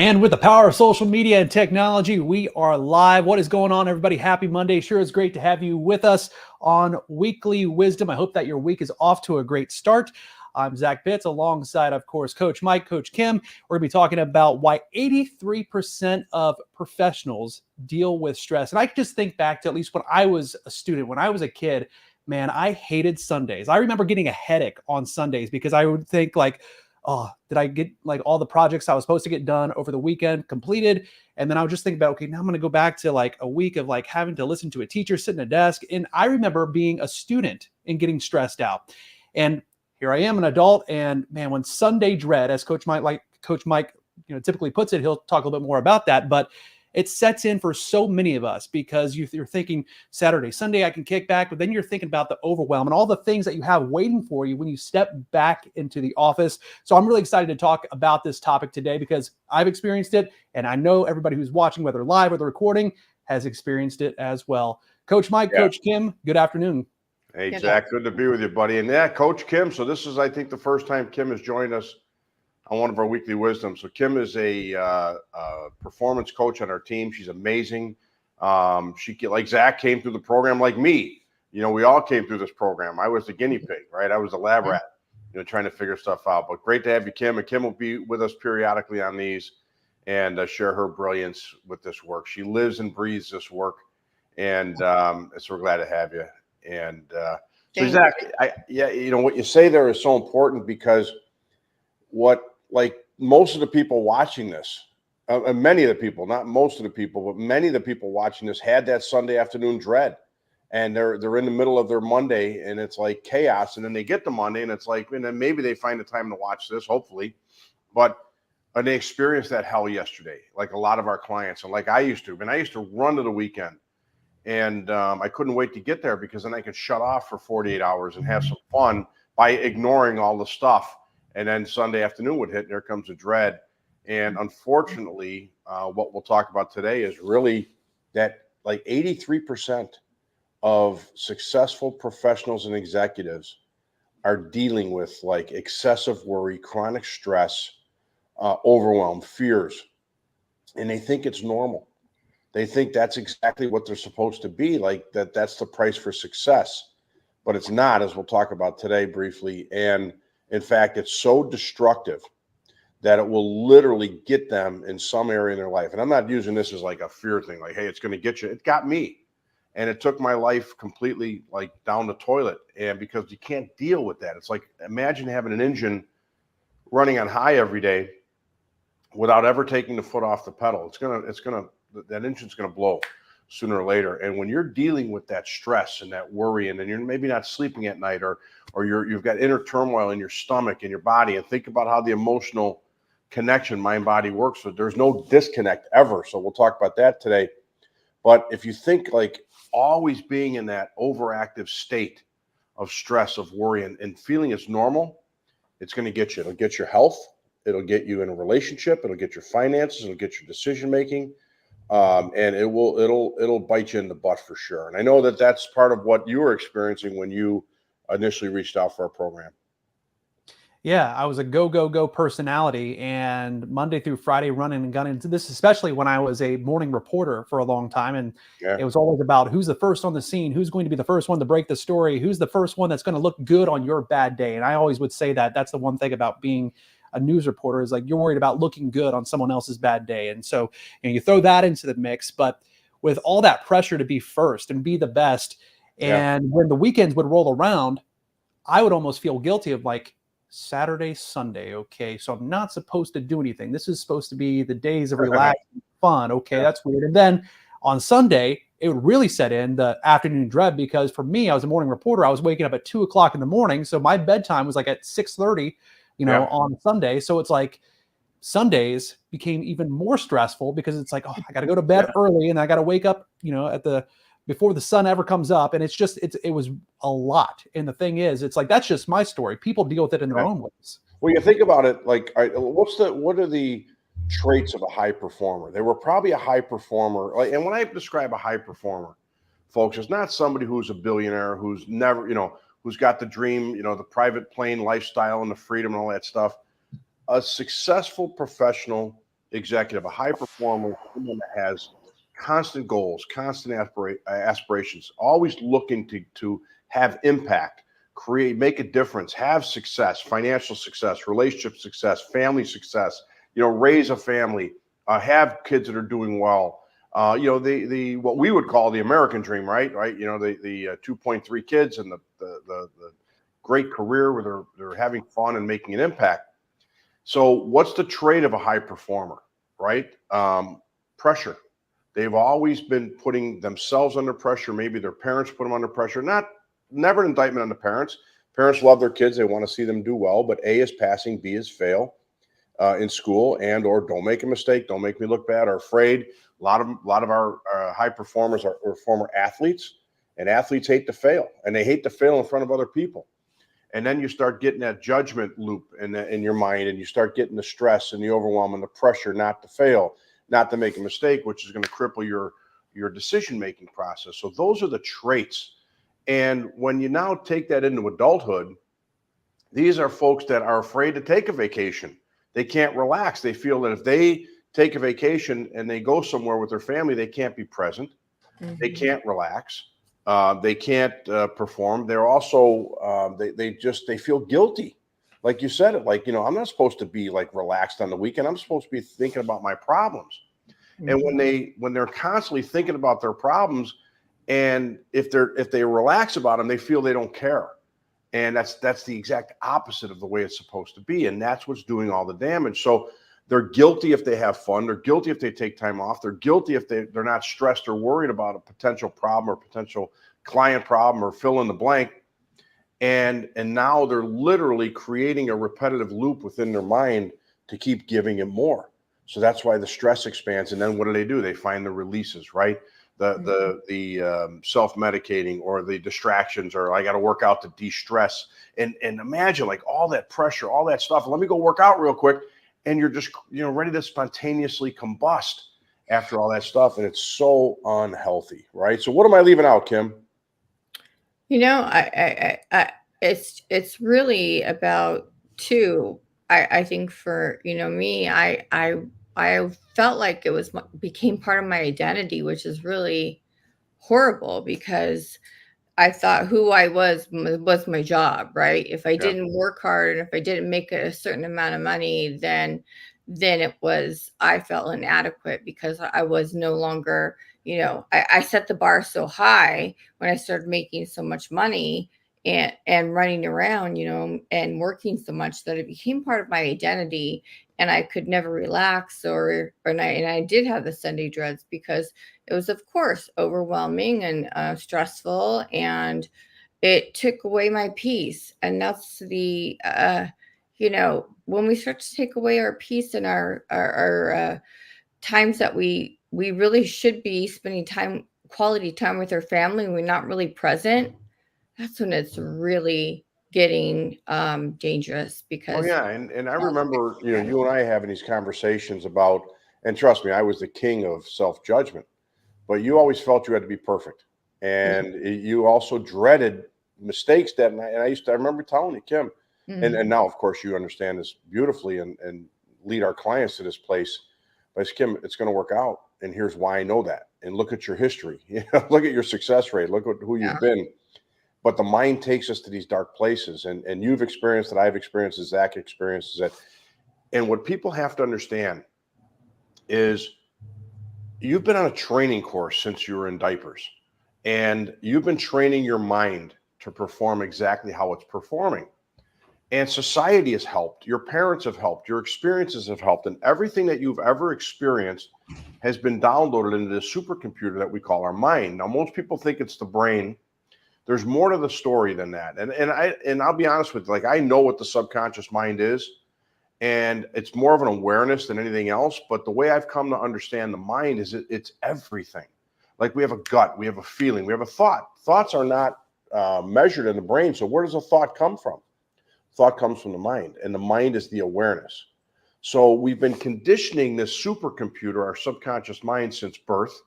And with the power of social media and technology, we are live. What is going on, everybody? Happy Monday. Sure, it's great to have you with us on Weekly Wisdom. I hope that your week is off to a great start. I'm Zach Pitts alongside, of course, Coach Mike, Coach Kim. We're going to be talking about why 83% of professionals deal with stress. And I just think back to at least when I was a student, when I was a kid, man, I hated Sundays. I remember getting a headache on Sundays because I would think like, oh, did I get like all the projects I was supposed to get done over the weekend completed? And then I would just think about, okay, now I'm going to go back to like a week of like having to listen to a teacher sit in a desk. And I remember being a student and getting stressed out. And here I am, an adult. And man, when Sunday dread, as Coach Mike, typically puts it, he'll talk a little bit more about that. But it sets in for so many of us because you're thinking Saturday, Sunday, I can kick back, but then you're thinking about the overwhelm and all the things that you have waiting for you when you step back into the office. So I'm really excited to talk about this topic today because I've experienced it, and I know everybody who's watching, whether live or the recording, has experienced it as well. Coach Mike, Coach Kim, good afternoon. Hey, Zach, good to be with you, buddy. And yeah, Coach Kim. So this is, I think, the first time Kim has joined us on one of our weekly wisdom. So Kim is a performance coach on our team. She's amazing. Like Zach, came through the program like me. You know, we all came through this program. I was the guinea pig, right? I was the lab rat, trying to figure stuff out. But great to have you, Kim. And Kim will be with us periodically on these and share her brilliance with this work. She lives and breathes this work. And so we're glad to have you. And so Zach, what you say there is so important because most of the people watching this, many of the people, not most of the people, but many of the people watching this had that Sunday afternoon dread, and they're in the middle of their Monday, and it's like chaos. And then they get to Monday, and it's like, and then maybe they find the time to watch this, hopefully, but they experienced that hell yesterday, like a lot of our clients, and like I used to. I used to run to the weekend, and I couldn't wait to get there because then I could shut off for 48 hours and have some fun by ignoring all the stuff. And then Sunday afternoon would hit, and there comes a dread. And unfortunately, what we'll talk about today is really that like 83% of successful professionals and executives are dealing with like excessive worry, chronic stress, overwhelm, fears. And they think it's normal. They think that's exactly what they're supposed to be, like that's the price for success. But it's not, as we'll talk about today briefly. And in fact, it's so destructive that it will literally get them in some area in their life. And I'm not using this as like a fear thing, like, hey, it's going to get you. It got me. And it took my life completely like down the toilet. And because you can't deal with that. It's like, imagine having an engine running on high every day without ever taking the foot off the pedal. That engine's going to blow sooner or later. And when you're dealing with that stress and that worry, and then you're maybe not sleeping at night, or you've got inner turmoil in your stomach and your body, and think about how the emotional connection mind-body works. So there's no disconnect ever. So we'll talk about that today. But if you think like always being in that overactive state of stress, of worry, and feeling it's normal, it's going to get you. It'll get your health. It'll get you in a relationship. It'll get your finances. It'll get your decision-making. And it'll bite you in the butt for sure. And I know that that's part of what you were experiencing when you initially reached out for our program. Yeah, I was a go personality, and Monday through Friday running and gunning into this, especially when I was a morning reporter for a long time. And it was always about who's the first on the scene, who's going to be the first one to break the story, who's the first one that's going to look good on your bad day. And I always would say that that's the one thing about being a news reporter is like you're worried about looking good on someone else's bad day. And so you throw that into the mix, but with all that pressure to be first and be the best. And when the weekends would roll around, I would almost feel guilty of like Saturday, Sunday. Okay. So I'm not supposed to do anything. This is supposed to be the days of relaxing fun. Okay. That's weird. And then on Sunday, it would really set in the afternoon dread because for me, I was a morning reporter. I was waking up at 2:00 in the morning. So my bedtime was like at 6:30. On Sunday. So it's like Sundays became even more stressful because it's like, oh, I got to go to bed early and I got to wake up, before the sun ever comes up. And it was a lot. And the thing is, it's like, that's just my story. People deal with it in their own ways. Well, you think about it, like, what are the traits of a high performer? They were probably a high performer. And when I describe a high performer, folks, it's not somebody who's a billionaire, who's never, who's got the dream, the private plane lifestyle and the freedom and all that stuff. A successful professional executive, a high performer, someone that has constant goals, constant aspirations, always looking to have impact, create, make a difference, have success, financial success, relationship success, family success, raise a family, have kids that are doing well. The what we would call the American dream, right? Right. The 2.3 kids and the great career where they're having fun and making an impact. So what's the trait of a high performer, right? Pressure. They've always been putting themselves under pressure. Maybe their parents put them under pressure. Never an indictment on the parents. Parents love their kids. They want to see them do well, but A is passing, B is fail in school, and or don't make a mistake, don't make me look bad, are afraid. A lot of our high performers are former athletes, and athletes hate to fail, and they hate to fail in front of other people. And then you start getting that judgment loop in your mind, and you start getting the stress and the overwhelm and the pressure not to fail, not to make a mistake, which is going to cripple your decision-making process. So those are the traits. And when you now take that into adulthood, these are folks that are afraid to take a vacation. They can't relax. They feel that if they take a vacation and they go somewhere with their family, they can't be present. Mm-hmm. They can't relax. They can't perform. They're also they feel guilty, like you said it. Like, I'm not supposed to be like relaxed on the weekend. I'm supposed to be thinking about my problems. Mm-hmm. And when they're constantly thinking about their problems, and if they relax about them, they feel they don't care. And that's the exact opposite of the way it's supposed to be, and that's what's doing all the damage. So they're guilty if they have fun. They're guilty if they take time off. They're guilty if they're not stressed or worried about a potential problem or potential client problem or fill in the blank. And now they're literally creating a repetitive loop within their mind to keep giving it more. So that's why the stress expands. And then what do? They find the releases, right? The self-medicating or the distractions, or I got to work out to de-stress. And imagine like all that pressure, all that stuff. Let me go work out real quick. And you're just, ready to spontaneously combust after all that stuff. And it's so unhealthy, right? So what am I leaving out, Kim? It's really about two. I think for, me, I felt like it became part of my identity, which is really horrible because I thought who I was my job, right? If I didn't work hard and if I didn't make a certain amount of money, then I felt inadequate because I was no longer, I set the bar so high when I started making so much money and running around, and working so much that it became part of my identity, and I could never relax and I did have the Sunday dreads because it was, of course, overwhelming and stressful, and it took away my peace. And that's the, when we start to take away our peace and our times that we really should be spending quality time with our family, and we're not really present, that's when it's really getting dangerous. Because and I remember you and I having these conversations about, and trust me, I was the king of self-judgment, but you always felt you had to be perfect, and you also dreaded mistakes that, and I remember telling you, Kim, and now of course you understand this beautifully and lead our clients to this place. But Kim, it's going to work out, and here's why I know that. And look at your history, look at your success rate, look at who you've been. But the mind takes us to these dark places, and you've experienced that, I've experienced it, Zach experiences it. And what people have to understand is you've been on a training course since you were in diapers, and you've been training your mind to perform exactly how it's performing. And society has helped, your parents have helped, your experiences have helped, and everything that you've ever experienced has been downloaded into this supercomputer that we call our mind. Now, most people think it's the brain. There's more to the story than that. And I'll be honest with you, like, I know what the subconscious mind is, and it's more of an awareness than anything else. But the way I've come to understand the mind is it's everything. Like, we have a gut, we have a feeling, we have a thought. Thoughts are not measured in the brain. So where does a thought come from? Thought comes from the mind, and the mind is the awareness. So we've been conditioning this supercomputer, our subconscious mind, since birth.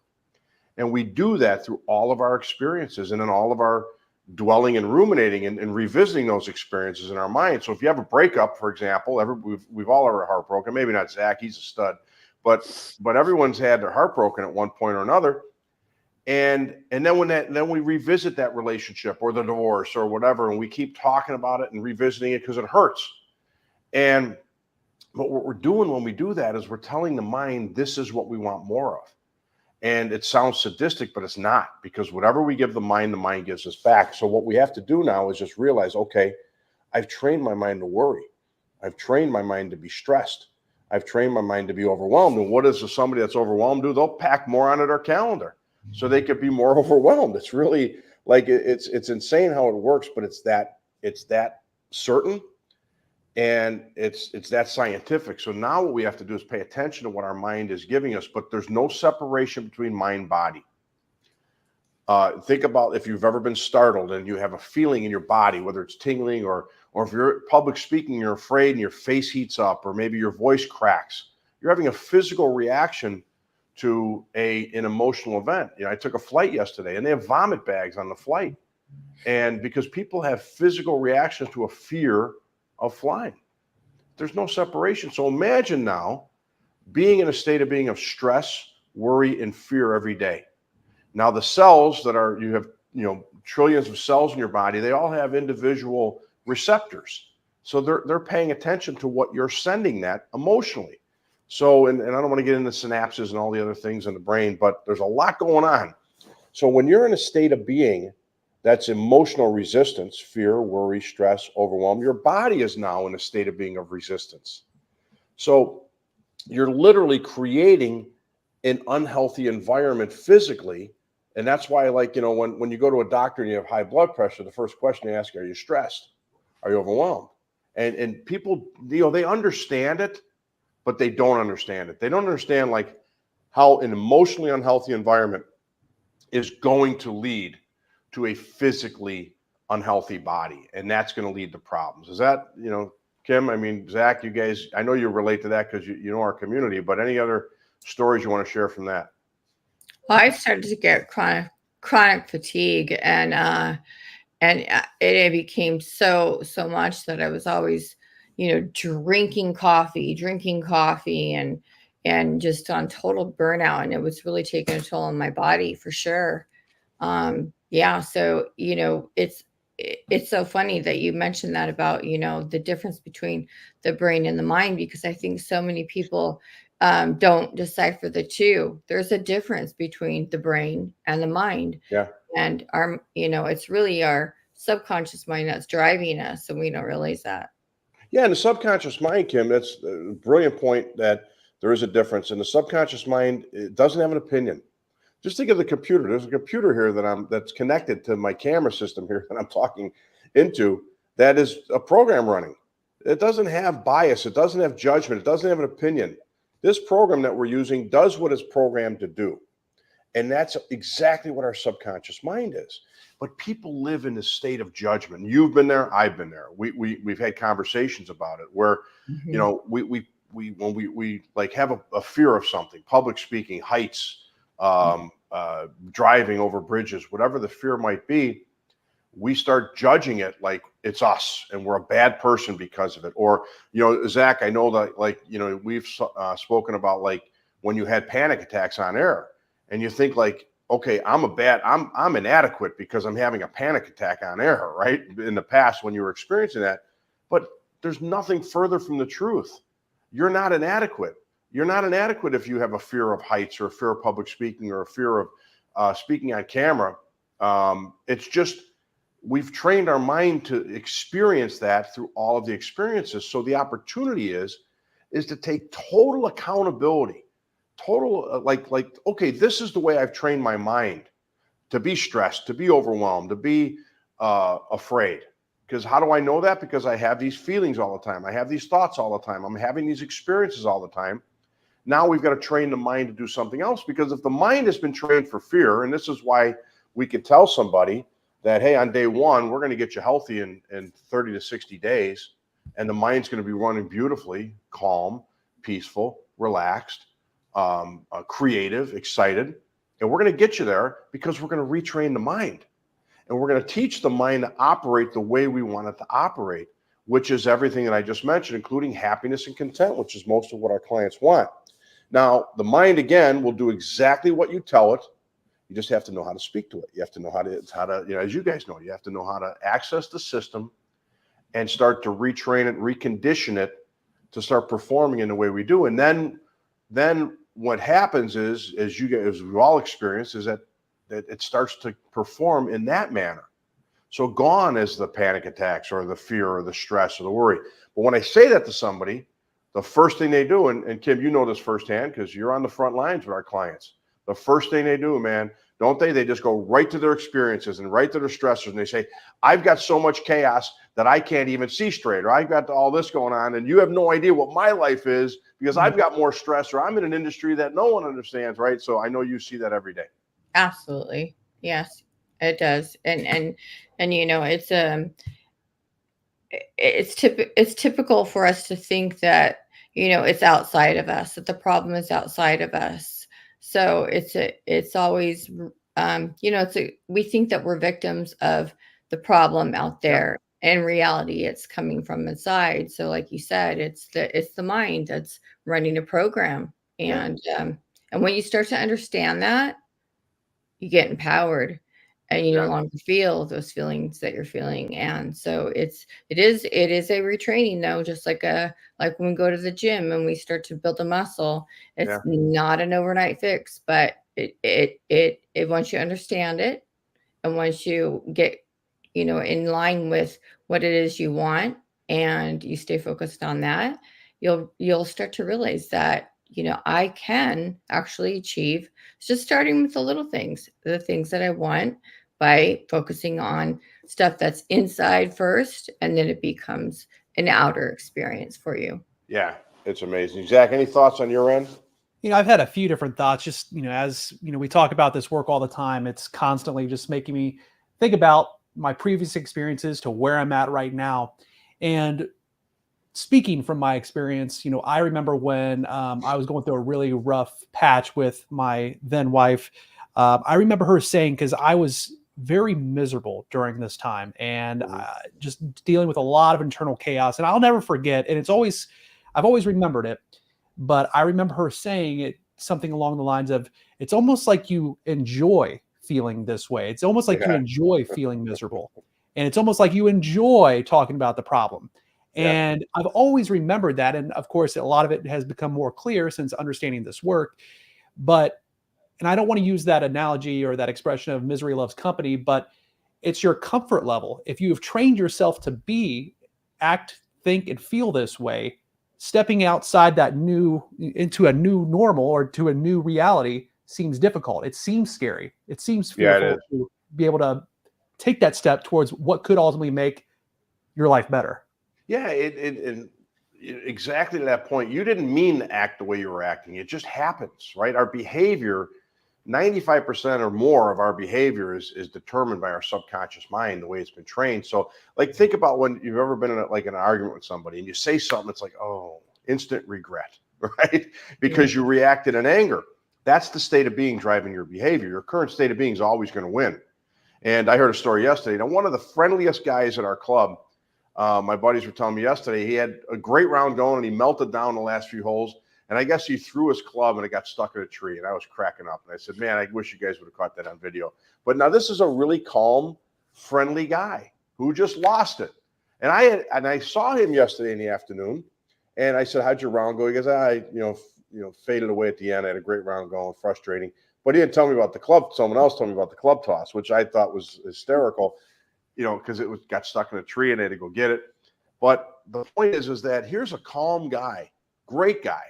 And we do that through all of our experiences and in all of our dwelling and ruminating and revisiting those experiences in our mind. So if you have a breakup, for example, we've all ever heartbroken, maybe not Zach, he's a stud, but everyone's had their heart broken at one point or another. And then we revisit that relationship or the divorce or whatever, and we keep talking about it and revisiting it because it hurts. But what we're doing when we do that is we're telling the mind this is what we want more of. And it sounds sadistic, but it's not, because whatever we give the mind gives us back. So what we have to do now is just realize, okay, I've trained my mind to worry. I've trained my mind to be stressed. I've trained my mind to be overwhelmed. And what does somebody that's overwhelmed do? They'll pack more onto their calendar so they could be more overwhelmed. It's really like, it's insane how it works, but it's that certain, and it's that scientific. So now what we have to do is pay attention to what our mind is giving us, but there's no separation between mind body. Think about if you've ever been startled and you have a feeling in your body, whether it's tingling or if you're public speaking, you're afraid and your face heats up, or maybe your voice cracks. You're having a physical reaction to an emotional event. I took a flight yesterday and they have vomit bags on the flight. And because people have physical reactions to a fear of flying, there's no separation. So imagine now being in a state of being of stress, worry, and fear every day. Now the cells you have trillions of cells in your body, they all have individual receptors. So they're paying attention to what you're sending that emotionally. So, and I don't want to get into synapses and all the other things in the brain, but there's a lot going on. So when you're in a state of being that's emotional resistance, fear, worry, stress, overwhelm, your body is now in a state of being of resistance. So you're literally creating an unhealthy environment physically. And that's why, like, when you go to a doctor and you have high blood pressure, the first question they ask you, are you stressed? Are you overwhelmed? And people, they understand it, but they don't understand it. They don't understand like how an emotionally unhealthy environment is going to lead to a physically unhealthy body. And that's going to lead to problems. Is that, Kim, I mean, Zach, you guys, I know you relate to that because you know our community, but any other stories you want to share from that? Well, I started to get chronic fatigue, and it became so much that I was always, drinking coffee, and just on total burnout, and it was really taking a toll on my body for sure. Yeah, so it's so funny that you mentioned that about the difference between the brain and the mind, because I think so many people don't decipher the two. There's a difference between the brain and the mind. Yeah. And it's really our subconscious mind that's driving us, and we don't realize that. Yeah, and the subconscious mind, Kim, that's a brilliant point, that there is a difference. And the subconscious mind, it doesn't have an opinion. Just think of the computer. There's a computer here that's connected to my camera system here that I'm talking into, that is a program running. It doesn't have bias. It doesn't have judgment. It doesn't have an opinion. This program that we're using does what it's programmed to do. And that's exactly what our subconscious mind is. But people live in a state of judgment. You've been there. I've been there. We've had conversations about it where, we like have a fear of something, public speaking, heights, driving over bridges, whatever the fear might be. We start judging it like it's us and we're a bad person because of it. Or, Zach, I know that, like, we've spoken about, like, when you had panic attacks on air and you think like, okay, I'm inadequate because I'm having a panic attack on air, right? In the past when you were experiencing that, but there's nothing further from the truth. You're not inadequate. You're not inadequate if you have a fear of heights or a fear of public speaking or a fear of speaking on camera. It's just, we've trained our mind to experience that through all of the experiences. So the opportunity is to take total accountability. Okay, this is the way I've trained my mind to be stressed, to be overwhelmed, to be afraid. Because how do I know that? Because I have these feelings all the time. I have these thoughts all the time. I'm having these experiences all the time. Now we've got to train the mind to do something else, because if the mind has been trained for fear, and this is why we could tell somebody that, hey, on day one, we're going to get you healthy in 30 to 60 days, and the mind's going to be running beautifully, calm, peaceful, relaxed, creative, excited. And we're going to get you there because we're going to retrain the mind. And we're going to teach the mind to operate the way we want it to operate, which is everything that I just mentioned, including happiness and content, which is most of what our clients want. Now, the mind, again, will do exactly what you tell it. You just have to know how to speak to it. You have to know how to, you know, as you guys know, you have to know how to access the system and start to retrain it, recondition it to start performing in the way we do. And then what happens is, as we've all experienced, is that it starts to perform in that manner. So gone is the panic attacks or the fear or the stress or the worry. But when I say that to somebody, the first thing they do, and Kim, you know this firsthand because you're on the front lines with our clients. The first thing they do, man, don't they? They just go right to their experiences and right to their stressors. And they say, I've got so much chaos that I can't even see straight, or I've got all this going on. And you have no idea what my life is because I've got more stress, or I'm in an industry that no one understands, right? So I know you see that every day. Absolutely. Yes, it does. And you know, it's typical for us to think that, you know, it's outside of us, that the problem is outside of us. So it's always, you know, we think that we're victims of the problem out there. Yep. In reality, it's coming from inside. So like you said, it's the mind that's running a program. And, and when you start to understand that, you get empowered and you no longer feel those feelings that you're feeling. And so it is a retraining though, just like when we go to the gym and we start to build a muscle, it's not an overnight fix, but it once you understand it and once you get, you know, in line with what it is you want and you stay focused on that, you'll start to realize that, you know, I can actually achieve just starting with the little things, the things that I want by focusing on stuff that's inside first, and then it becomes an outer experience for you. Yeah, it's amazing. Zach, any thoughts on your end? You know, I've had a few different thoughts. Just, you know, as you know, we talk about this work all the time. It's constantly just making me think about my previous experiences to where I'm at right now. And speaking from my experience, you know, I remember when I was going through a really rough patch with my then wife. I remember her saying, because I was very miserable during this time and just dealing with a lot of internal chaos. And I'll never forget. And I've always remembered it. But I remember her saying it something along the lines of, it's almost like you enjoy feeling this way. It's almost like you enjoy feeling miserable. And it's almost like you enjoy talking about the problem. And I've always remembered that. And of course, a lot of it has become more clear since understanding this work. And I don't want to use that analogy or that expression of misery loves company, but it's your comfort level. If you have trained yourself to act, think, and feel this way, stepping outside into a new normal or to a new reality seems difficult. It seems scary. It seems fearful to be able to take that step towards what could ultimately make your life better. Yeah, exactly to that point. You didn't mean to act the way you were acting. It just happens, right? Our behavior, 95% or more of our behavior is determined by our subconscious mind, the way it's been trained. So, like, think about when you've ever been in an argument with somebody and you say something, it's like, oh, instant regret, right? Because you reacted in anger. That's the state of being driving your behavior. Your current state of being is always going to win. And I heard a story yesterday. Now, one of the friendliest guys at our club, my buddies were telling me yesterday, he had a great round going and he melted down the last few holes. And I guess he threw his club and it got stuck in a tree. And I was cracking up. And I said, man, I wish you guys would have caught that on video. But now this is a really calm, friendly guy who just lost it. And I saw him yesterday in the afternoon. And I said, how'd your round go? He goes, I faded away at the end. I had a great round going, frustrating. But he didn't tell me about the club. Someone else told me about the club toss, which I thought was hysterical, because it got stuck in a tree and they had to go get it. But the point is that here's a calm guy, great guy,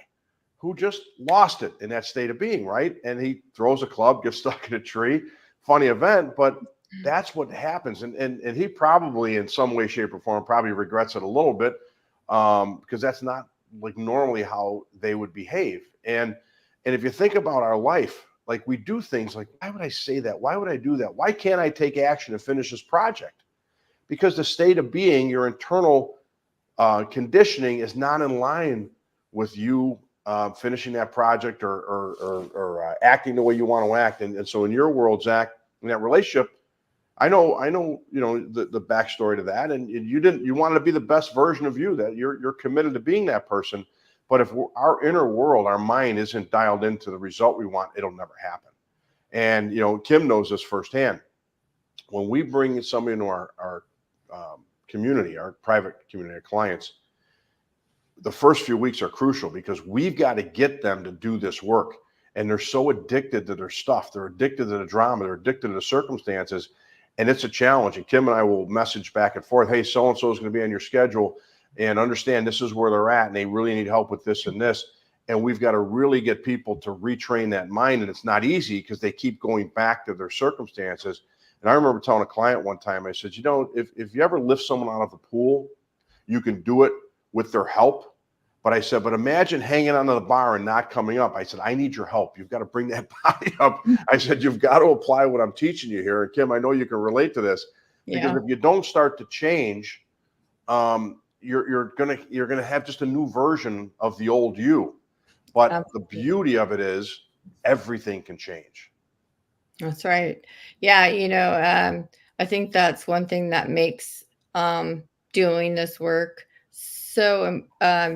who just lost it in that state of being, right? And he throws a club, gets stuck in a tree. Funny event, but that's what happens. And he probably, in some way, shape, or form, probably regrets it a little bit, because that's not like normally how they would behave. And if you think about our life, like, we do things like, why would I say that? Why would I do that? Why can't I take action and finish this project? Because the state of being, your internal conditioning, is not in line with you finishing that project or acting the way you want to act. And so in your world, Zach, in that relationship, I know, the backstory to that. And you wanted to be the best version of you, that you're committed to being that person. But if our inner world, our mind isn't dialed into the result we want, it'll never happen. And, Kim knows this firsthand. When we bring somebody into our community, our private community, our clients, the first few weeks are crucial because we've got to get them to do this work. And they're so addicted to their stuff. They're addicted to the drama. They're addicted to the circumstances. And it's a challenge. And Kim and I will message back and forth. Hey, so-and-so is going to be on your schedule, and understand this is where they're at. And they really need help with this and this. And we've got to really get people to retrain that mind. And it's not easy because they keep going back to their circumstances. And I remember telling a client one time, I said, if you ever lift someone out of the pool, you can do it with their help. But I said, but imagine hanging onto the bar and not coming up. I said, I need your help. You've got to bring that body up. I said, you've got to apply what I'm teaching you here. And Kim, I know you can relate to this because if you don't start to change, you're gonna have just a new version of the old you. But Absolutely. The beauty of it is everything can change. That's right. Yeah, I think that's one thing that makes doing this work so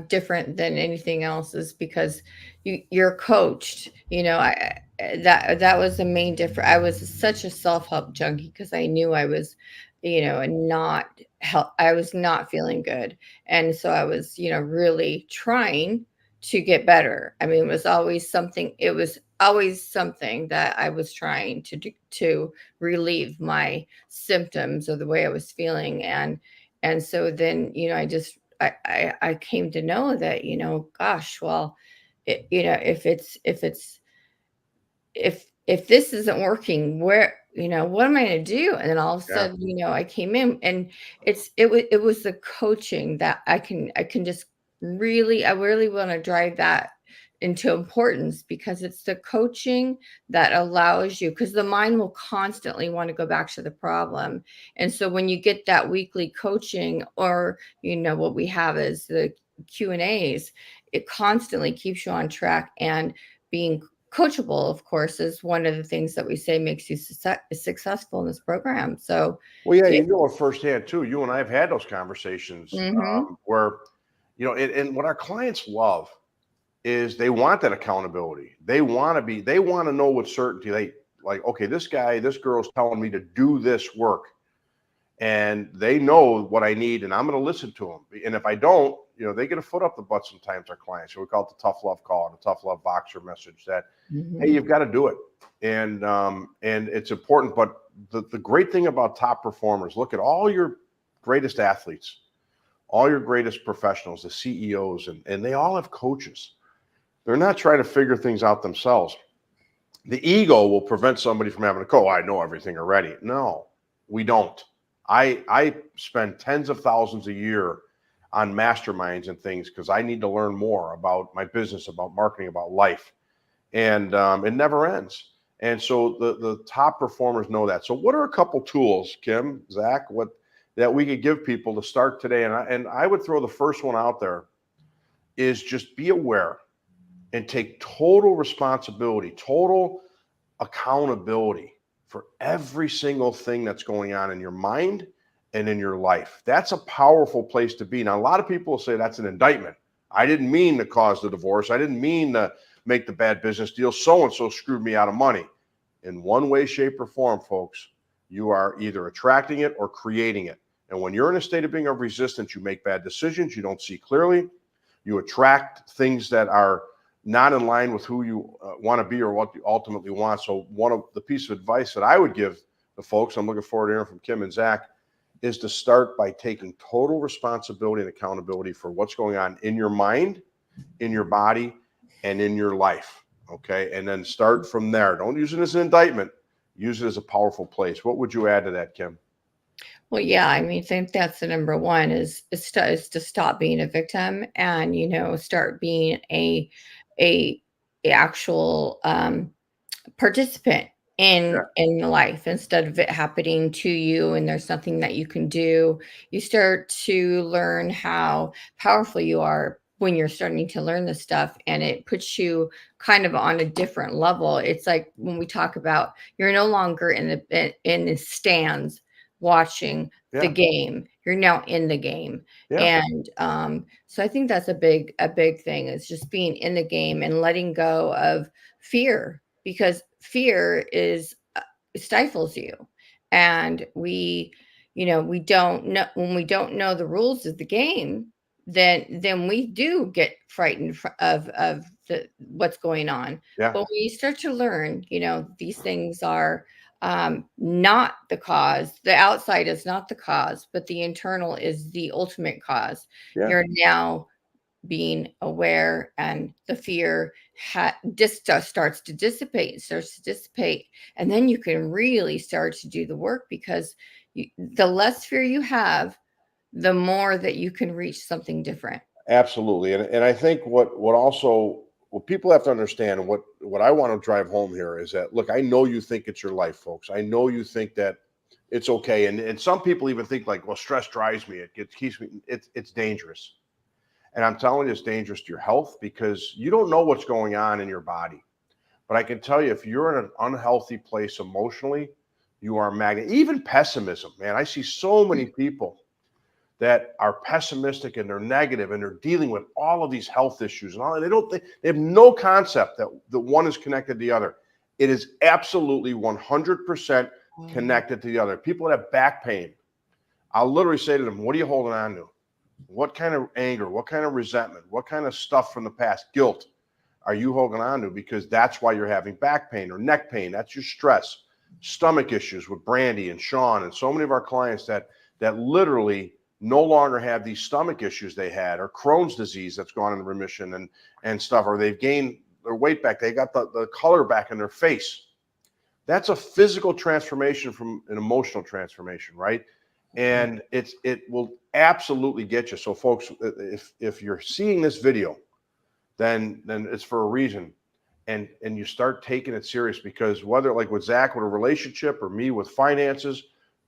different than anything else is because you're coached. That was the main difference. I was such a self-help junkie because I knew I was, I was not feeling good, and so I was, really trying to get better. I mean, it was always something. It was always something that I was trying to do to relieve my symptoms of the way I was feeling, and so then, I came to know that, gosh, well, if this isn't working, where, what am I going to do? And then all of a sudden, I came in, and it was the coaching that I can just really, I really want to drive that into importance because it's the coaching that allows you, because the mind will constantly want to go back to the problem. And so when you get that weekly coaching, or what we have is the Q&As, it constantly keeps you on track. And being coachable, of course, is one of the things that we say makes you successful in this program. So you know it firsthand too. You and I have had those conversations where and what our clients love is they want that accountability. They want to know with certainty, okay, this girl's telling me to do this work, and they know what I need, and I'm going to listen to them. And if I don't, they get a foot up the butt sometimes, our clients. So we call it the tough love call, the tough love boxer message that, hey, you've got to do it. And it's important. But the great thing about top performers, look at all your greatest athletes, all your greatest professionals, the CEOs, and they all have coaches. They're not trying to figure things out themselves. The ego will prevent somebody from having a coach. I know everything already. No, we don't. I spend tens of thousands a year on masterminds and things because I need to learn more about my business, about marketing, about life. And it never ends. And so the top performers know that. So what are a couple tools, Kim, Zach, that we could give people to start today? And I would throw the first one out there is just be aware and take total responsibility, total accountability for every single thing that's going on in your mind and in your life. That's a powerful place to be. Now, a lot of people will say that's an indictment. I didn't mean to cause the divorce. I didn't mean to make the bad business deal. So-and-so screwed me out of money. In one way, shape, or form, folks, you are either attracting it or creating it. And when you're in a state of being of resistance, you make bad decisions. You don't see clearly. You attract things that are not in line with who you want to be or what you ultimately want. So one of the piece of advice that I would give the folks, I'm looking forward to hearing from Kim and Zach, is to start by taking total responsibility and accountability for what's going on in your mind, in your body, and in your life. Okay. And then start from there. Don't use it as an indictment. Use it as a powerful place. What would you add to that, Kim? Well, yeah, I mean, I think that's the number one is to stop being a victim and, start being a actual participant in life instead of it happening to you and there's nothing that you can do. You start to learn how powerful you are when you're starting to learn this stuff, and it puts you kind of on a different level. It's like when we talk about you're no longer in the stands watching the Yeah. game. You're now in the game. Yeah. And so I think that's a big thing is just being in the game and letting go of fear, because fear is stifles you. And we don't know, when we don't know the rules of the game, then we do get frightened of the what's going on. Yeah. But when you start to learn, these things are not the cause. The outside is not the cause, but the internal is the ultimate cause. Yeah. You're now being aware, and the fear starts to dissipate, and then you can really start to do the work, because the less fear you have, the more that you can reach something different. Absolutely. And I think what people have to understand, and what I want to drive home here is that, look, I know you think it's your life, folks. I know you think that it's okay. And some people even think like, well, stress drives me. It keeps me, it's dangerous. And I'm telling you, it's dangerous to your health, because you don't know what's going on in your body. But I can tell you, if you're in an unhealthy place emotionally, you are a magnet. Even pessimism, man. I see so many people that are pessimistic and they're negative and they're dealing with all of these health issues and all. And they have no concept that the one is connected to the other. It is absolutely 100% connected to the other. People that have back pain, I'll literally say to them, what are you holding on to? What kind of anger, what kind of resentment, what kind of stuff from the past, guilt are you holding on to? Because that's why you're having back pain or neck pain. That's your stress. Stomach issues with Brandy and Sean and so many of our clients that literally no longer have these stomach issues they had, or Crohn's disease that's gone into remission and stuff, or they've gained their weight back. They got the color back in their face. That's a physical transformation from an emotional transformation, right? And it will absolutely get you. So folks, if you're seeing this video, then it's for a reason. And you start taking it serious, because whether like with Zach with a relationship, or me with finances,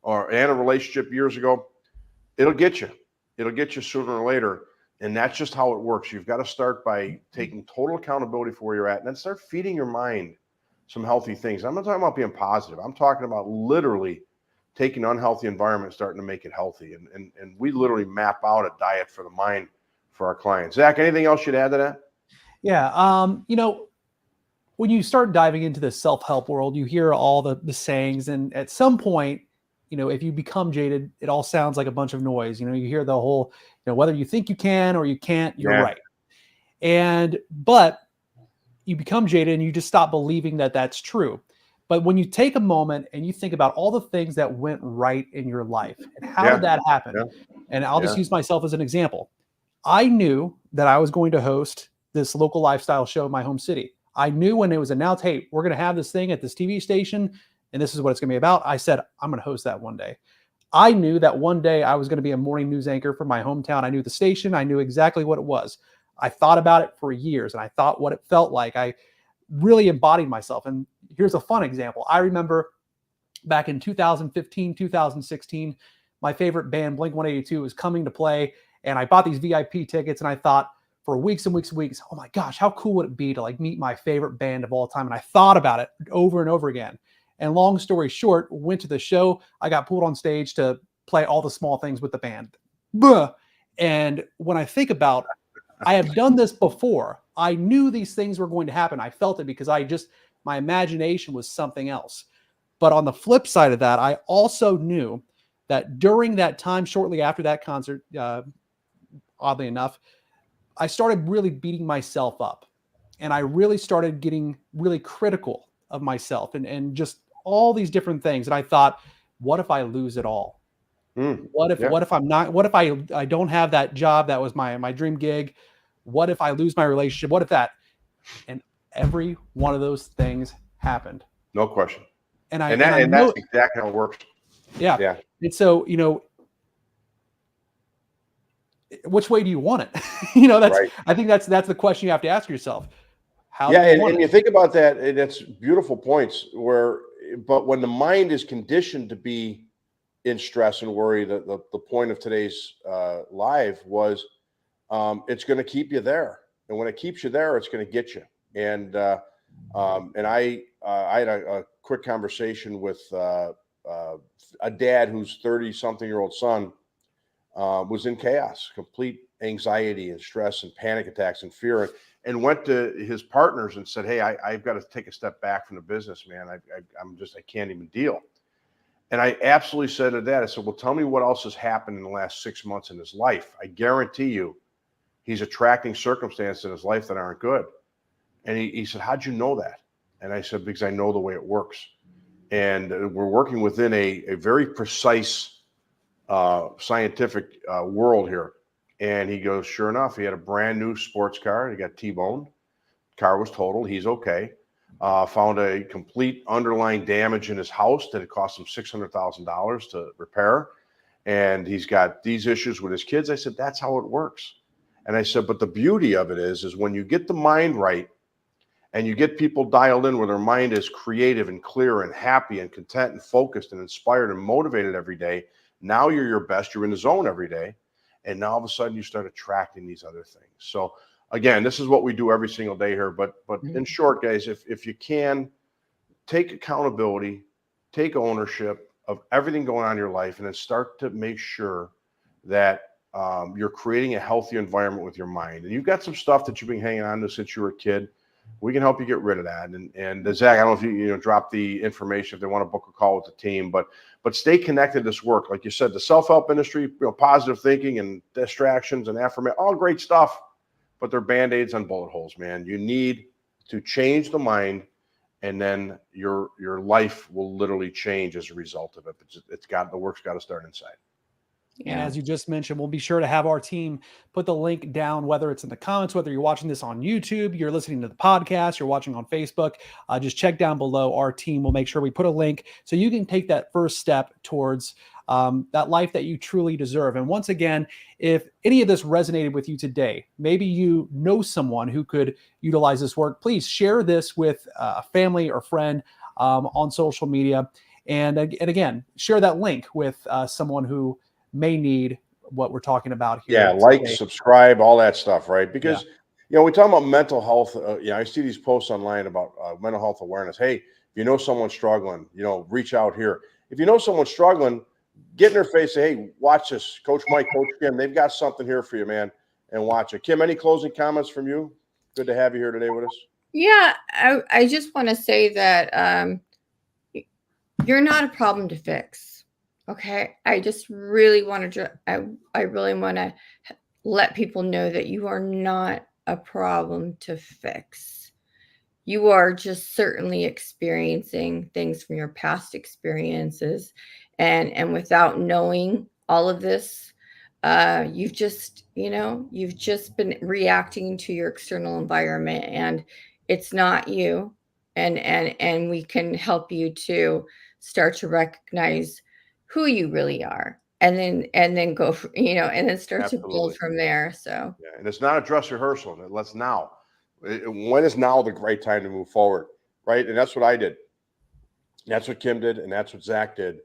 and a relationship years ago, it'll get you. It'll get you sooner or later. And that's just how it works. You've got to start by taking total accountability for where you're at, and then start feeding your mind some healthy things. I'm not talking about being positive. I'm talking about literally taking an unhealthy environment, starting to make it healthy. And we literally map out a diet for the mind for our clients. Zach, anything else you'd add to that? Yeah. When you start diving into the self-help world, you hear all the sayings, and at some point, if you become jaded, it all sounds like a bunch of noise. You hear the whole, whether you think you can or you can't, you're right. But you become jaded and you just stop believing that that's true. But when you take a moment and you think about all the things that went right in your life and how did that happen? Yeah. And I'll just use myself as an example. I knew that I was going to host this local lifestyle show in my home city. I knew when it was announced, hey, we're going to have this thing at this TV station, and this is what it's going to be about. I said, I'm going to host that one day. I knew that one day I was going to be a morning news anchor for my hometown. I knew the station. I knew exactly what it was. I thought about it for years, and I thought what it felt like. I really embodied myself. And here's a fun example. I remember back in 2015, 2016, my favorite band, Blink-182, was coming to play, and I bought these VIP tickets, and I thought for weeks and weeks and weeks, oh my gosh, how cool would it be to meet my favorite band of all time? And I thought about it over and over again. And long story short, went to the show. I got pulled on stage to play all the small things with the band. And when I think about, I have done this before. I knew these things were going to happen. I felt it because my imagination was something else. But on the flip side of that, I also knew that during that time, shortly after that concert, oddly enough, I started really beating myself up, and I really started getting really critical of myself and just all these different things. And I thought, what if I lose it all? What if I'm not, what if I don't have that job that was my dream gig? What if I lose my relationship? What if that? And every one of those things happened. No question. And that's exactly how it works. Yeah. Yeah. And so, which way do you want it? That's right. I think that's the question you have to ask yourself. And you think about that, and it's beautiful points but when the mind is conditioned to be in stress and worry, the point of today's live was it's going to keep you there. And when it keeps you there, it's going to get you. And I had a quick conversation with a dad whose 30-something-year-old son was in chaos, complete anxiety and stress and panic attacks and fear, and went to his partners and said, "Hey, I've got to take a step back from the business, man. I can't even deal." And I absolutely said to Dad, I said, "Well, tell me what else has happened in the last 6 months in his life. I guarantee you, he's attracting circumstances in his life that aren't good." And he said, "How'd you know that?" And I said, "Because I know the way it works." And we're working within a very precise scientific world here. And he goes, sure enough, he had a brand new sports car. He got T-boned. Car was totaled. He's okay. Found a complete underlying damage in his house that it cost him $600,000 to repair. And he's got these issues with his kids. I said, that's how it works. And I said, but the beauty of it is when you get the mind right and you get people dialed in where their mind is creative and clear and happy and content and focused and inspired and motivated every day, now you're your best. You're in the zone every day. And now all of a sudden you start attracting these other things. So again, this is what we do every single day here. But in short, guys, if you can take accountability, take ownership of everything going on in your life, and then start to make sure that you're creating a healthy environment with your mind. And you've got some stuff that you've been hanging on to since you were a kid. We can help you get rid of that. And Zach, I don't know if you drop the information if they want to book a call with the team, but stay connected to this work. Like you said, the self-help industry, positive thinking and distractions and affirmation, all great stuff, but they're Band-Aids on bullet holes, man. You need to change the mind, and then your life will literally change as a result of it. The work's got to start inside. And as you just mentioned, we'll be sure to have our team put the link down, whether it's in the comments, whether you're watching this on YouTube, you're listening to the podcast, you're watching on Facebook, just check down below. Our team will make sure we put a link so you can take that first step towards that life that you truly deserve. And once again, if any of this resonated with you today, maybe you know someone who could utilize this work, please share this with a family or friend on social media. And again, share that link with someone who may need what we're talking about here. Yeah, like, subscribe, all that stuff, right? Because, we talk about mental health. I see these posts online about mental health awareness. Hey, if you know someone struggling, reach out here. If you know someone struggling, get in their face, say, hey, watch this. Coach Mike, Coach Kim, they've got something here for you, man, and watch it. Kim, any closing comments from you? Good to have you here today with us. Yeah, I just want to say that you're not a problem to fix. Okay, I just really want to. I really want to let people know that you are not a problem to fix. You are just certainly experiencing things from your past experiences, and without knowing all of this, you've just been reacting to your external environment, and it's not you. And we can help you to start to recognize who you really are, and then go, and then start to build from there. So yeah, and it's not a dress rehearsal. Let's now. When is now the right time to move forward, right? And that's what I did. That's what Kim did, and that's what Zach did,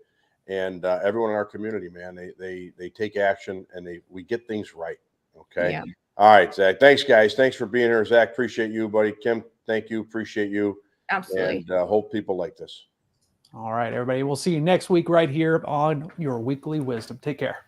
and everyone in our community, man, they take action, and we get things right. Okay. Yeah. All right, Zach. Thanks, guys. Thanks for being here, Zach. Appreciate you, buddy. Kim, thank you. Appreciate you. Absolutely. And hope people like this. All right, everybody. We'll see you next week right here on Your Weekly Wisdom. Take care.